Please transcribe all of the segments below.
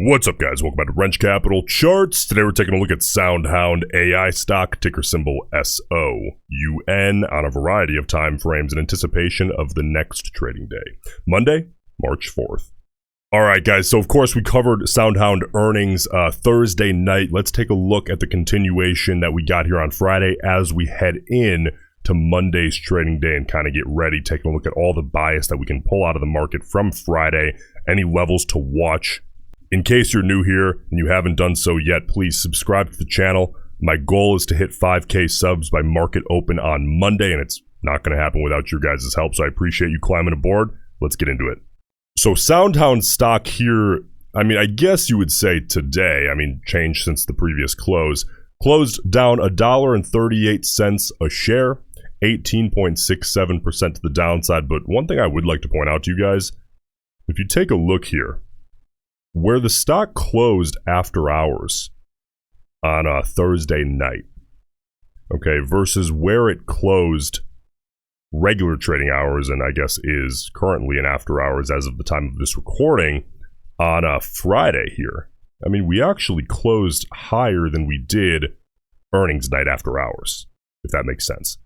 What's up, guys? Welcome back to Roensch Capital Charts. Today we're taking a look at SoundHound AI stock, ticker symbol SOUN, on a variety of time frames in anticipation of the next trading day, Monday, March 4th. All right, guys, so of course we covered SoundHound earnings Thursday night. Let's take a look at the continuation that we got here on Friday as we head in to Monday's trading day and kind of get ready, taking a look at all the bias that we can pull out of the market from Friday, any levels to watch. In case you're new here and you haven't done so yet, please subscribe to the channel. My goal is to hit 5K subs by market open on Monday, and it's not going to happen without your guys' help, so I appreciate you climbing aboard. Let's get into it. So SoundHound stock here, I guess you would say today, changed since the previous close, closed down $1.38 a share, 18.67% to the downside. But one thing I would like to point out to you guys, if you take a look here, where the stock closed after hours on a Thursday night, okay, versus where it closed regular trading hours, and I guess is currently in after hours as of the time of this recording, on a Friday here. We actually closed higher than we did earnings night after hours, if that makes sense.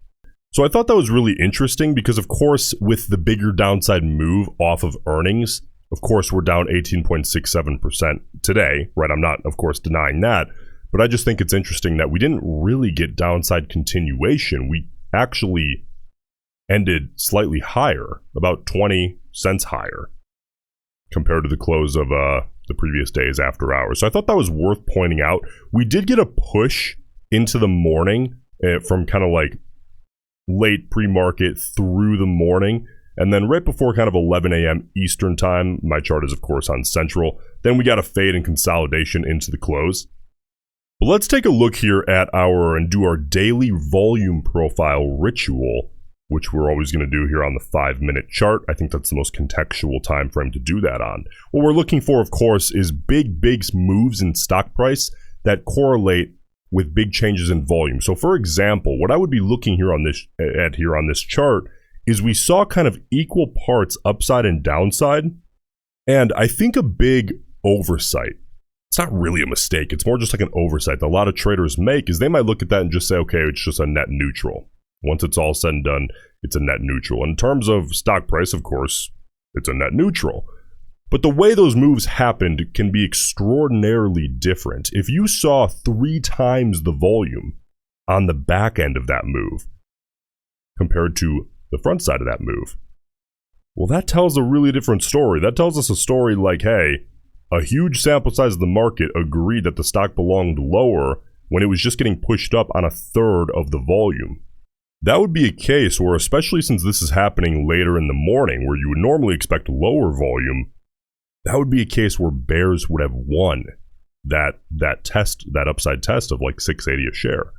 So I thought that was really interesting because, of course, with the bigger downside move off of earnings, of course, we're down 18.67% today, right? I'm not, of course, denying that, but I just think it's interesting that we didn't really get downside continuation. We actually ended slightly higher, about 20 cents higher, compared to the close of the previous days after hours. So I thought that was worth pointing out. We did get a push into the morning from kind of like late pre-market through the morning. And then right before kind of 11 a.m. Eastern time, my chart is of course on Central, then we got a fade and consolidation into the close. But let's take a look here at and do our daily volume profile ritual, which we're always going to do here on the 5-minute chart. I think that's the most contextual time frame to do that on. What we're looking for, of course, is big moves in stock price that correlate with big changes in volume. So for example, what I would be looking here on this chart is we saw kind of equal parts upside and downside, and I think a big oversight, it's not really a mistake, it's more just like an oversight that a lot of traders make, is they might look at that and just say, okay, it's just a net neutral. Once it's all said and done, it's a net neutral. In terms of stock price, of course, it's a net neutral. But the way those moves happened can be extraordinarily different. If you saw 3 times the volume on the back end of that move compared to the front side of that move, well, that tells a really different story. That tells us a story like, hey, a huge sample size of the market agreed that the stock belonged lower when it was just getting pushed up on 1/3 of the volume. That would be a case where, especially since this is happening later in the morning where you would normally expect lower volume, that would be a case where bears would have won that upside test of like 680 a share.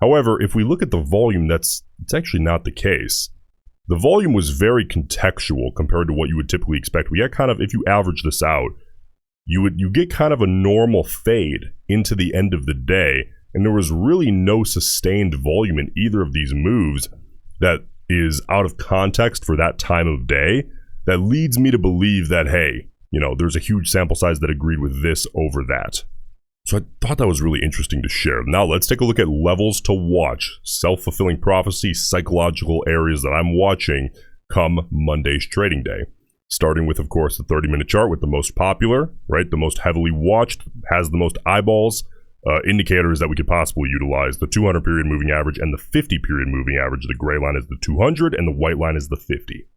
However, if we look at the volume, it's actually not the case. The volume was very contextual compared to what you would typically expect. We got kind of, if you average this out, you get kind of a normal fade into the end of the day, and there was really no sustained volume in either of these moves that is out of context for that time of day. That leads me to believe that, hey, there's a huge sample size that agreed with this over that. So I thought that was really interesting to share. Now let's take a look at levels to watch, self-fulfilling prophecy, psychological areas that I'm watching come Monday's trading day. Starting with, of course, the 30-minute chart with the most popular, right? The most heavily watched, has the most eyeballs, indicators that we could possibly utilize. The 200-period moving average and the 50-period moving average. The gray line is the 200 and the white line is the 50.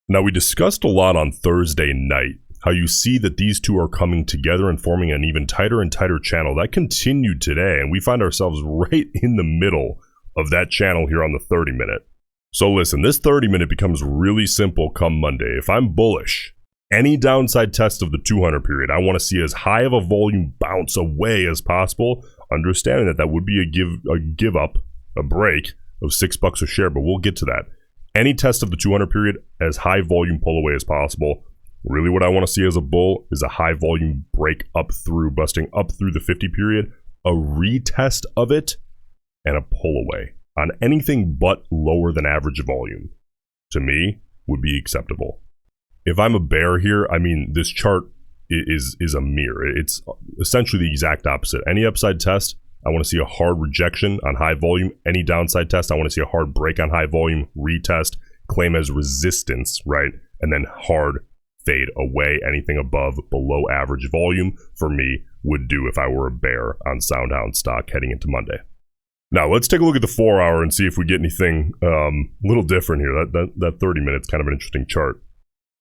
Now we discussed a lot on Thursday night how you see that these two are coming together and forming an even tighter and tighter channel. That continued today, and we find ourselves right in the middle of that channel here on the 30-minute. So listen, this 30-minute becomes really simple come Monday. If I'm bullish, any downside test of the 200 period, I want to see as high of a volume bounce away as possible, understanding that would be a give up, a break of $6 a share, but we'll get to that. Any test of the 200 period, as high volume pull away as possible. Really what I want to see as a bull is a high volume break up through, busting up through the 50 period, a retest of it, and a pull away on anything but lower than average volume, to me, would be acceptable. If I'm a bear here, this chart is a mirror. It's essentially the exact opposite. Any upside test, I want to see a hard rejection on high volume. Any downside test, I want to see a hard break on high volume, retest, claim as resistance, right? And then hard fade away. Anything above, below average volume for me would do if I were a bear on SoundHound stock heading into Monday. Now, let's take a look at the 4 hour and see if we get anything a little different here. That 30 minutes, kind of an interesting chart.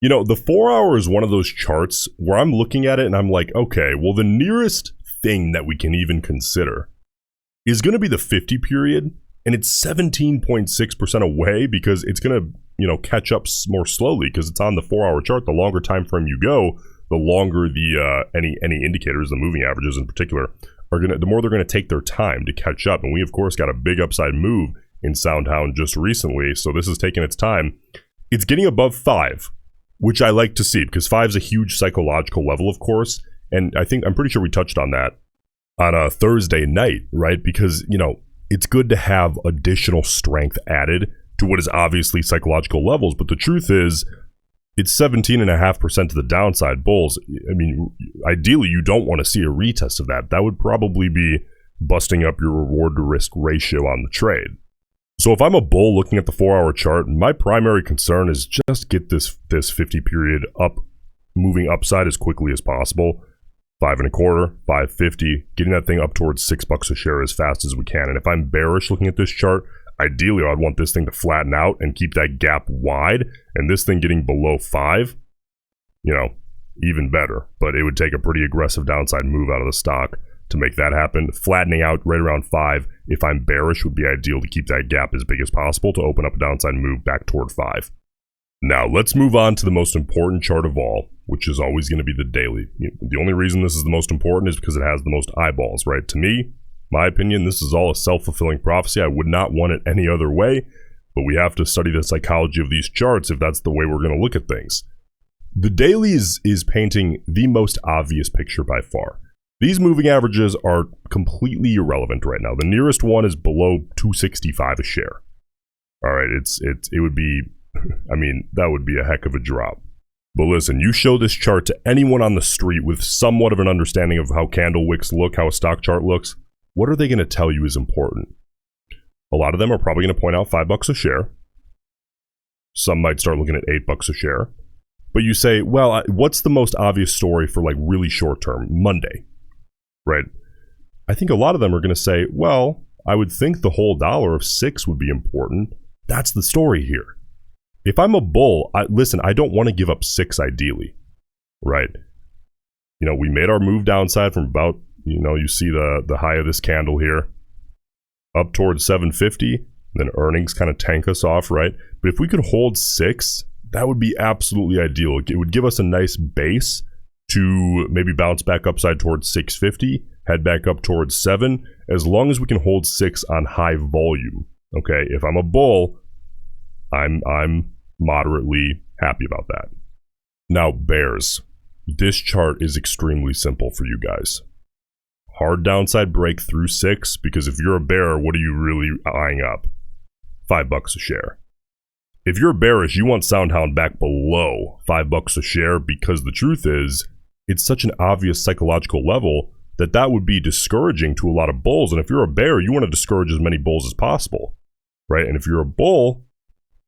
You know, the 4 hour is one of those charts where I'm looking at it and I'm like, okay, well, the nearest thing that we can even consider is going to be the 50 period, and it's 17.6% away because it's going to, you know, catch up more slowly because it's on the 4 hour chart. The longer time frame you go, the longer the any indicators, the moving averages in particular, the more they're going to take their time to catch up. And we, of course, got a big upside move in SoundHound just recently, so this is taking its time. It's getting above 5, which I like to see because 5 is a huge psychological level, of course. And I'm pretty sure we touched on that on a Thursday night, right? Because, you know, it's good to have additional strength added to what is obviously psychological levels. But the truth is, it's 17.5% to the downside bulls. I mean, ideally, you don't want to see a retest of that. That would probably be busting up your reward to risk ratio on the trade. So if I'm a bull looking at the 4 hour chart, my primary concern is just get this 50 period up, moving upside as quickly as possible. 5.25, 5.50, getting that thing up towards $6 a share as fast as we can. And if I'm bearish looking at this chart, ideally I'd want this thing to flatten out and keep that gap wide, and this thing getting below 5, you know, even better. But it would take a pretty aggressive downside move out of the stock to make that happen. Flattening out right around 5, if I'm bearish, would be ideal to keep that gap as big as possible to open up a downside move back toward 5. Now, let's move on to the most important chart of all, which is always going to be the daily. The only reason this is the most important is because it has the most eyeballs, right? To me, my opinion, this is all a self-fulfilling prophecy. I would not want it any other way, but we have to study the psychology of these charts if that's the way we're going to look at things. The daily is painting the most obvious picture by far. These moving averages are completely irrelevant right now. The nearest one is below 265 a share. All right, it would be, I mean, that would be a heck of a drop. But listen, you show this chart to anyone on the street with somewhat of an understanding of how candle wicks look, how a stock chart looks, what are they going to tell you is important? A lot of them are probably going to point out $5 a share. Some might start looking at $8 a share. But you say, well, what's the most obvious story for like really short term? Monday, right? I think a lot of them are going to say, well, I would think the whole dollar of 6 would be important. That's the story here. If I'm a bull, listen, I don't want to give up 6 ideally, right? You know, we made our move downside from about, you know, you see the high of this candle here, up towards 750, then earnings kind of tank us off, right? But if we could hold 6, that would be absolutely ideal. It would give us a nice base to maybe bounce back upside towards 650, head back up towards 7, as long as we can hold 6 on high volume, okay? If I'm a bull, I'm moderately happy about that. Now, bears. This chart is extremely simple for you guys. Hard downside break through 6, because if you're a bear, what are you really eyeing up? $5 a share. If you're bearish, you want SoundHound back below $5 a share, because the truth is, it's such an obvious psychological level that would be discouraging to a lot of bulls. And if you're a bear, you want to discourage as many bulls as possible, right? And if you're a bull,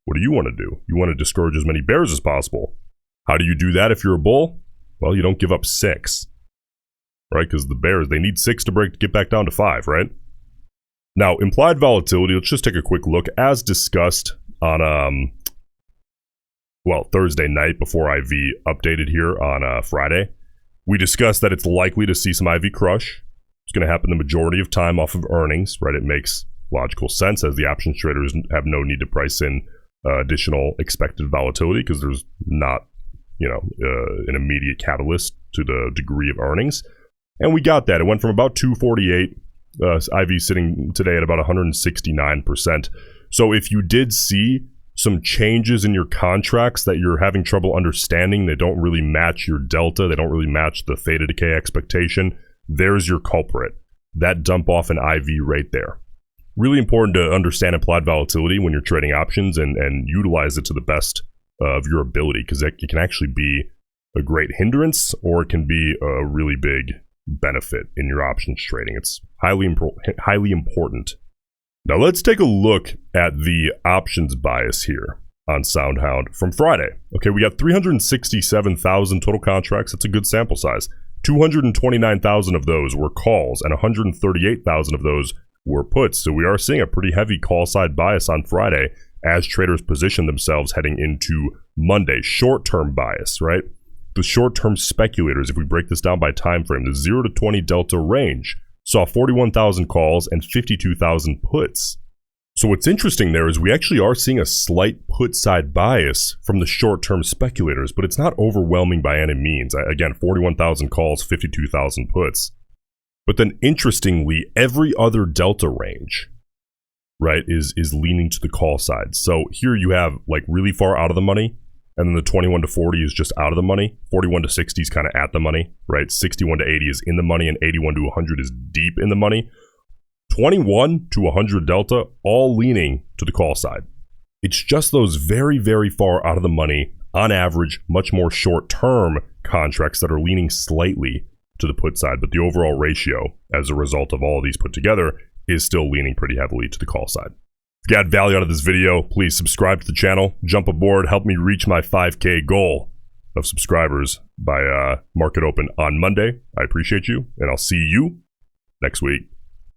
what do you want to do? You want to discourage as many bears as possible. How do you do that if you're a bull? Well, you don't give up 6, right? Because the bears, they need 6 to break to get back down to 5, right? Now, implied volatility, let's just take a quick look. As discussed on, Thursday night before IV updated here on Friday, we discussed that it's likely to see some IV crush. It's going to happen the majority of time off of earnings, right? It makes logical sense as the options traders have no need to price in additional expected volatility because there's not, an immediate catalyst to the degree of earnings. And we got that. It went from about 248, IV sitting today at about 169%. So if you did see some changes in your contracts that you're having trouble understanding, they don't really match your delta, they don't really match the theta decay expectation, there's your culprit. That dump off an IV right there. Really important to understand implied volatility when you're trading options and utilize it to the best of your ability, because it can actually be a great hindrance, or it can be a really big benefit in your options trading. It's highly important. Now let's take a look at the options bias here on SoundHound from Friday. Okay, we got 367,000 total contracts. That's a good sample size. 229,000 of those were calls and 138,000 of those were puts. So we are seeing a pretty heavy call side bias on Friday as traders position themselves heading into Monday. Short-term bias, right? The short-term speculators, if we break this down by time frame, the 0 to 20 delta range saw 41,000 calls and 52,000 puts. So what's interesting there is we actually are seeing a slight put side bias from the short-term speculators, but it's not overwhelming by any means. Again, 41,000 calls, 52,000 puts. But then interestingly, every other delta range, right, is leaning to the call side. So here you have like really far out of the money, and then the 21 to 40 is just out of the money. 41 to 60 is kind of at the money, right? 61 to 80 is in the money, and 81 to 100 is deep in the money. 21 to 100 delta, all leaning to the call side. It's just those very, very far out of the money, on average, much more short-term contracts that are leaning slightly to the put side. But the overall ratio, as a result of all of these put together, is still leaning pretty heavily to the call side. If you got value out of this video, please subscribe to the channel, jump aboard, help me reach my 5K goal of subscribers by market open on Monday. I appreciate you, and I'll see you next week.